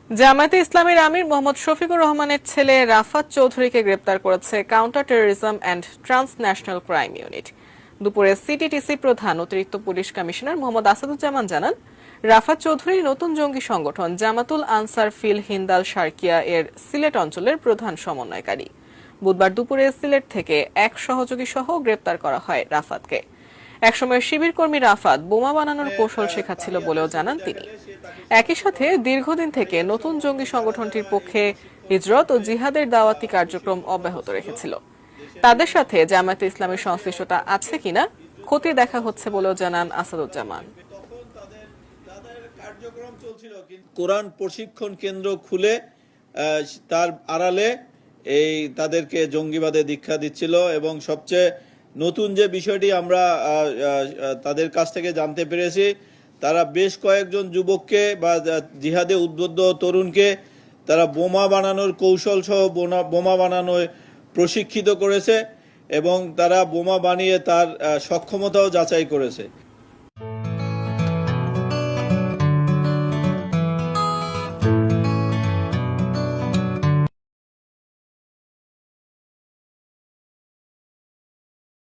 জামায়াতে ইসলামীর আমির মোহাম্মদ শফিকুর রহমানের ছেলে রাফাত চৌধুরীকে গ্রেপ্তার করেছে counter terrorism and transnational crime unit. দুপুরে সিটিটিসি প্রধান অতিরিক্ত পুলিশ কমিশনার মোহাম্মদ আসাদুজ্জামান জানান, রাফাত চৌধুরী নতুন জঙ্গি সংগঠন জামাতুল আনসার ফিল হিন্দাল শারকিয়া এর সিলেট অঞ্চলের প্রধান সমন্বয়কারী। বুধবার দুপুরে সিলেট থেকে এক সহযোগী সহ গ্রেপ্তার করা হয় রাফাতকে। একসময় শিবির কর্মী রাফাত বোমা বানানোর কৌশল শেখাচ্ছিল বলেও জানান তিনি। একই সাথে দীর্ঘদিন থেকে নতুন জঙ্গি সংগঠনটির পক্ষে হিজরত ও জিহাদের দাওয়াতি কার্যক্রম অব্যাহত রেখেছিল। তাদের সাথে জামায়াতে ইসলামের সংশ্লিষ্টতা আছে কিনা খতিয়ে দেখা হচ্ছে বলেও জানান আসাদুজ্জামান। কোরআন প্রশিক্ষণ কেন্দ্র খুলে তার আড়ালে তাদেরকে জঙ্গিবাদে দীক্ষা দিচ্ছিল এবং সবচেয়ে নতুন যে বিষয়টি আমরা তাদের কাছ থেকে জানতে পেরেছি, তারা বেশ কয়েকজন যুবককে বা জিহাদে উদ্বুদ্ধ তরুণকে তারা বোমা বানানোর কৌশল সহ বোমা বানানোয় প্রশিক্ষিত করেছে এবং তারা বোমা বানিয়ে তার সক্ষমতাও যাচাই করেছে।